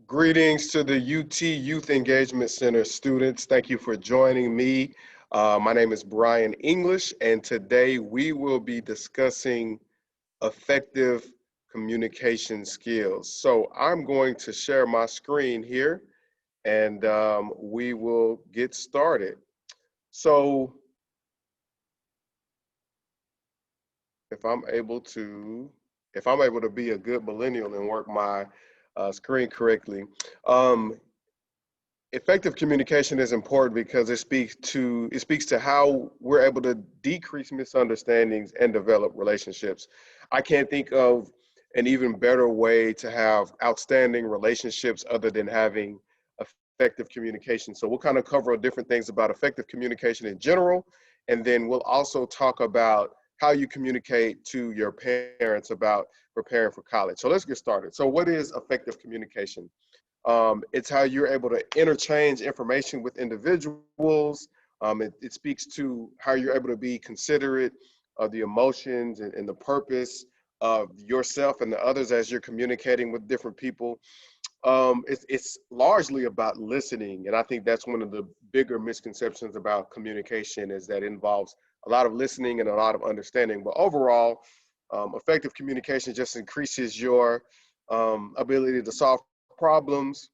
Greetings to the UT Youth Engagement Center students. Thank you for joining me. My name is Brian English, and today we will be discussing effective communication skills. So I'm going to share my screen here, and we will get started. So if I'm able to, if I'm able to be a good millennial and work my screen correctly, um, effective communication is important because it speaks to how we're able to decrease misunderstandings and develop relationships. I can't think of an even better way to have outstanding relationships other than having effective communication. So we'll kind of cover different things about effective communication in general, and then we'll also talk about how you communicate to your parents about preparing for college. So let's get started. So what is effective communication? It's how you're able to interchange information with individuals. It speaks to how you're able to be considerate of the emotions and the purpose of yourself and the others as you're communicating with different people. It's largely about listening, and I think that's one of the bigger misconceptions about communication is that it involves a lot of listening and a lot of understanding. But overall, effective communication just increases your ability to solve problems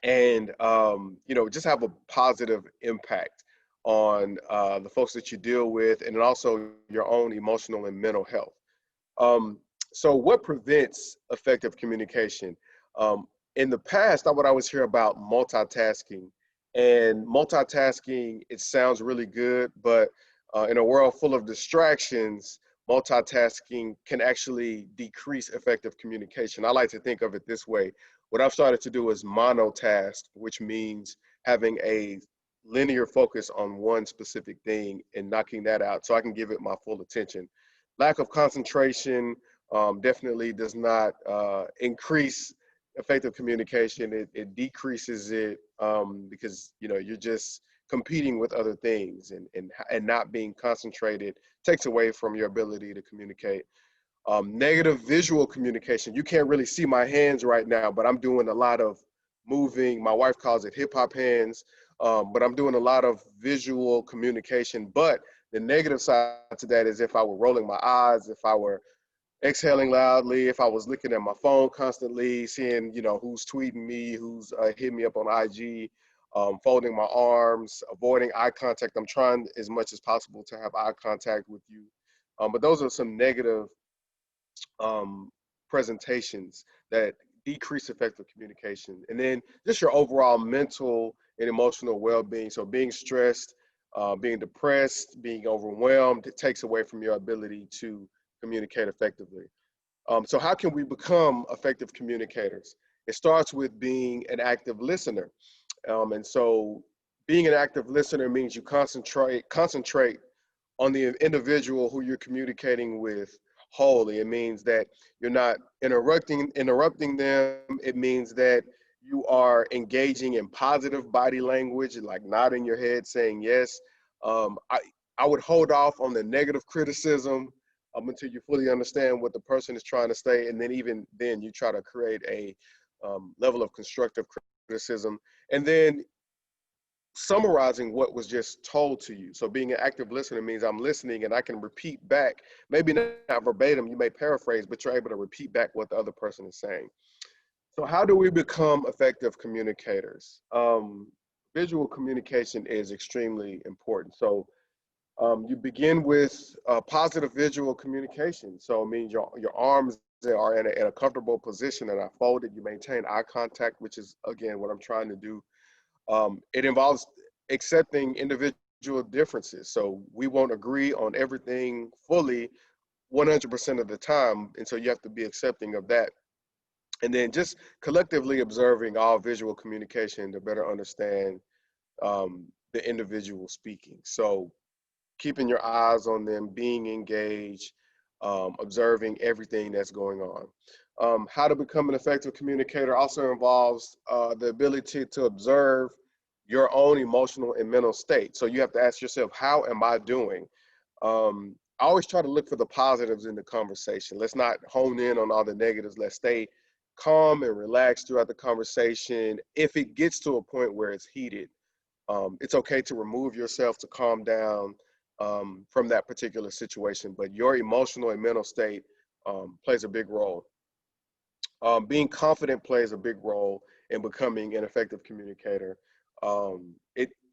and just have a positive impact on the folks that you deal with, and then also your own emotional and mental health. Um, so what prevents effective communication? In the past, I would always hear about multitasking, and multitasking, it sounds really good, but in a world full of distractions, multitasking can actually decrease effective communication. I like to think of it this way. What I've started to do is monotask, which means having a linear focus on one specific thing and knocking that out so I can give it my full attention. Lack of concentration definitely does not increase effective communication. It decreases it because you're just competing with other things, and not being concentrated takes away from your ability to communicate. Negative visual communication. You can't really see my hands right now, but I'm doing a lot of moving. My wife calls it hip hop hands, but I'm doing a lot of visual communication. But the negative side to that is if I were rolling my eyes, if I were exhaling loudly, if I was looking at my phone constantly, seeing who's tweeting me, who's hitting me up on IG, folding my arms, avoiding eye contact. I'm trying as much as possible to have eye contact with you. But those are some negative um, presentations that decrease effective communication. And then just your overall mental and emotional well-being. So being stressed, being depressed, being overwhelmed, it takes away from your ability to communicate effectively. So how can we become effective communicators? It starts with being an active listener. And so being an active listener means you concentrate on the individual who you're communicating with wholly. It means that you're not interrupting them. It means that you are engaging in positive body language, like nodding your head, saying yes. I would hold off on the negative criticism until you fully understand what the person is trying to say, and then even then you try to create a level of constructive criticism, and then summarizing what was just told to you. So being an active listener means I'm listening and I can repeat back, maybe not verbatim, you may paraphrase, but you're able to repeat back what the other person is saying. So how do we become effective communicators? Visual communication is extremely important. So you begin with positive visual communication. So it means your arms are in a comfortable position and are folded. You maintain eye contact, which is, again, what I'm trying to do. It involves accepting individual differences. So we won't agree on everything fully 100% of the time. And so you have to be accepting of that. And then just collectively observing all visual communication to better understand the individual speaking. So keeping your eyes on them, being engaged, observing everything that's going on. How to become an effective communicator also involves the ability to observe your own emotional and mental state. So you have to ask yourself, how am I doing? I always try to look for the positives in the conversation. Let's not hone in on all the negatives. Let's stay calm and relaxed throughout the conversation. If it gets to a point where it's heated, it's okay to remove yourself to calm down from that particular situation. But your emotional and mental state plays a big role. Being confident plays a big role in becoming an effective communicator.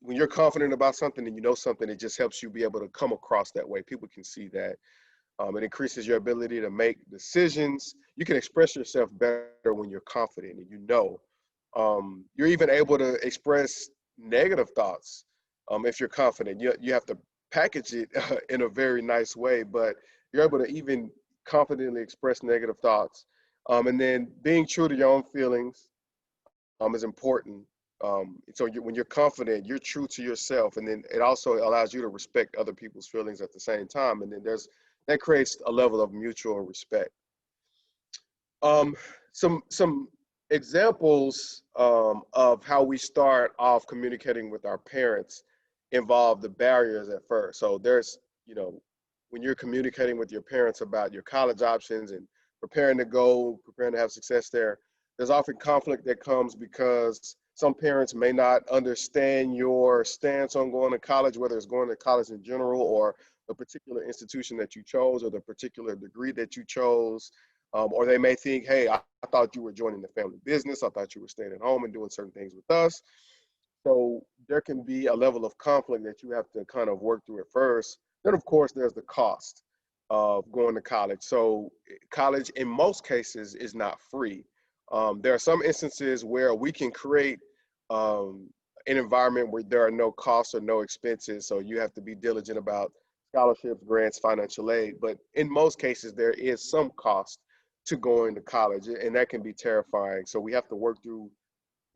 When you're confident about something and you know something, it just helps you be able to come across that way. People can see that. It increases your ability to make decisions. You can express yourself better when you're confident and you know. You're even able to express negative thoughts if you're confident. You have to package it in a very nice way, but you're able to even confidently express negative thoughts. And then being true to your own feelings is important. When you're confident, you're true to yourself, and then it also allows you to respect other people's feelings at the same time. And then that creates a level of mutual respect. Um, some examples of how we start off communicating with our parents involve the barriers at first. So there's, when you're communicating with your parents about your college options and preparing to go, preparing to have success there, there's often conflict that comes because some parents may not understand your stance on going to college, whether it's going to college in general or the particular institution that you chose or the particular degree that you chose. Or they may think, hey, I thought you were joining the family business. I thought you were staying at home and doing certain things with us. So there can be a level of conflict that you have to kind of work through at first. Then, of course, there's the cost of going to college. So college, in most cases, is not free. There are some instances where we can create an environment where there are no costs or no expenses. So you have to be diligent about scholarships, grants, financial aid. But in most cases, there is some cost to going to college, and that can be terrifying. So we have to work through,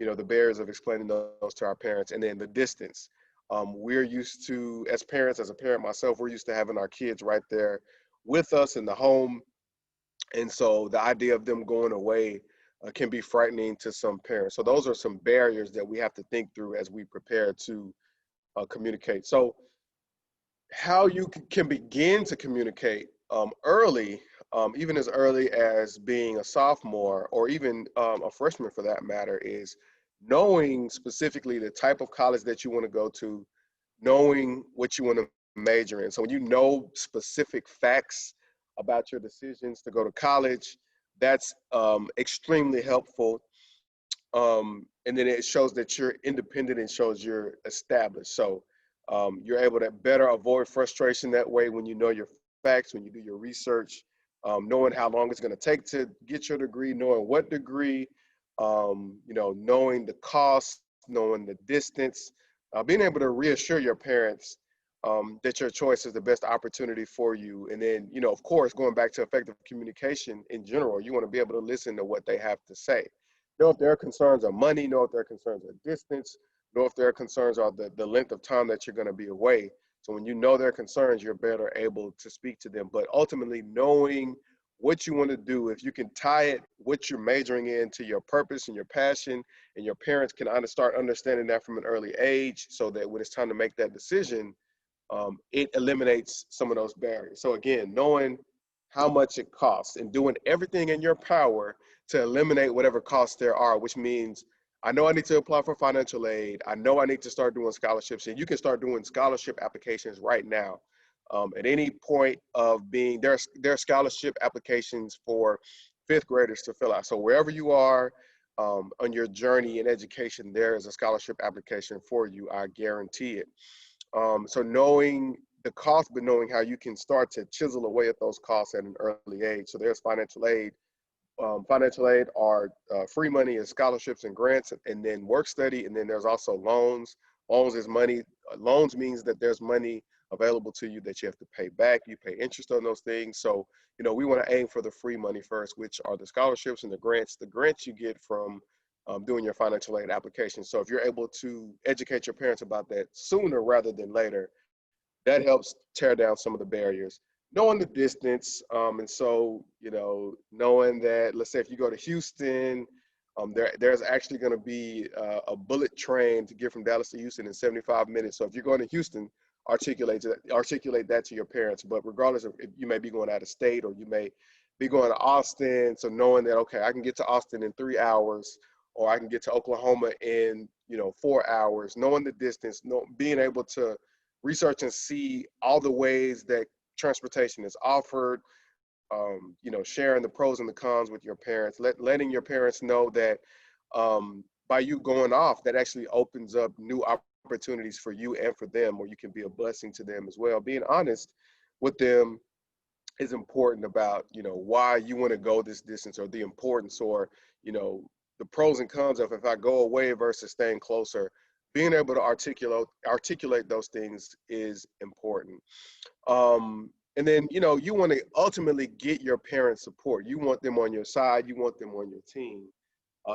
the barriers of explaining those to our parents, and then the distance. We're used to, as parents, as a parent myself, we're used to having our kids right there with us in the home, and so the idea of them going away can be frightening to some parents. So those are some barriers that we have to think through as we prepare to communicate. So how you can begin to communicate early, even as early as being a sophomore or even a freshman for that matter, is knowing specifically the type of college that you want to go to, knowing what you want to major in. So when you know specific facts about your decisions to go to college, that's extremely helpful. And then it shows that you're independent and shows you're established. So you're able to better avoid frustration that way when you know your facts, when you do your research, knowing how long it's going to take to get your degree, knowing what degree, knowing the cost, knowing the distance, being able to reassure your parents that your choice is the best opportunity for you. And then, of course, going back to effective communication in general, you want to be able to listen to what they have to say. Know if their concerns are money, know if their concerns are distance, know if their concerns are the length of time that you're going to be away. So when you know their concerns, you're better able to speak to them. But ultimately, knowing what you want to do, if you can tie it, what you're majoring in, to your purpose and your passion, and your parents can start understanding that from an early age, so that when it's time to make that decision, it eliminates some of those barriers. So again, knowing how much it costs and doing everything in your power to eliminate whatever costs there are, which means I know I need to apply for financial aid. I know I need to start doing scholarships, and you can start doing scholarship applications right now. At any point of being there are scholarship applications for fifth graders to fill out. So wherever you are on your journey in education, there is a scholarship application for you. I guarantee it. So knowing the cost, but knowing how you can start to chisel away at those costs at an early age. So there's financial aid. Financial aid are free money is scholarships and grants, and then work study, and then there's also loans. Loans is money. Loans means that there's money available to you that you have to pay back. You pay interest on those things. So, we want to aim for the free money first, which are the scholarships and the grants. The grants you get from doing your financial aid application. So if you're able to educate your parents about that sooner rather than later, that helps tear down some of the barriers. Knowing the distance, and so knowing that, let's say if you go to Houston, there's actually going to be a bullet train to get from Dallas to Houston in 75 minutes. So if you're going to Houston, articulate that to your parents. But regardless of if you may be going out of state, or you may be going to Austin. So knowing that, okay, I can get to Austin in 3 hours, or I can get to Oklahoma in, 4 hours, knowing the distance, being able to research and see all the ways that transportation is offered, sharing the pros and the cons with your parents, letting your parents know that by you going off, that actually opens up new opportunities for you and for them, where you can be a blessing to them as well. Being honest with them is important about, why you want to go this distance, or the importance, or, the pros and cons of if I go away versus staying closer. Being able to articulate those things is important. And then, you want to ultimately get your parents' support. You want them on your side. You want them on your team.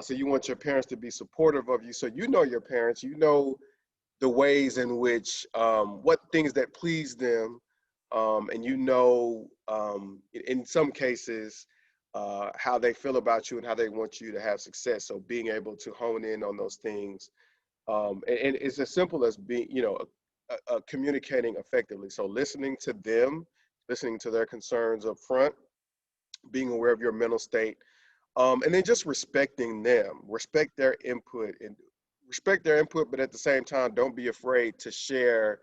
So you want your parents to be supportive of you. So your parents, the ways in which, what things that please them, and in some cases, how they feel about you and how they want you to have success. So being able to hone in on those things, and it's as simple as being, communicating effectively. So listening to them, listening to their concerns up front, being aware of your mental state, and then just respecting them, respect their input, but at the same time, don't be afraid to share,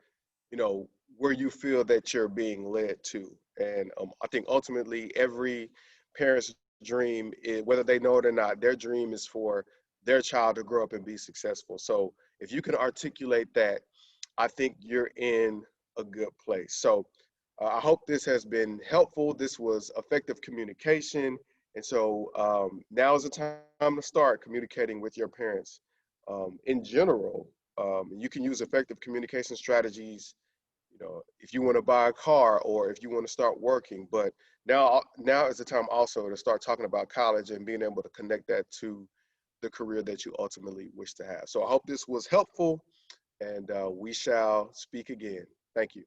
you know, where you feel that you're being led to. And I think ultimately every parent's dream is, whether they know it or not, their dream is for their child to grow up and be successful. So if you can articulate that, I think you're in a good place. So I hope this has been helpful. This was effective communication. And so now is the time to start communicating with your parents. In general, you can use effective communication strategies, if you want to buy a car or if you want to start working. But now is the time also to start talking about college and being able to connect that to the career that you ultimately wish to have. So I hope this was helpful, and we shall speak again. Thank you.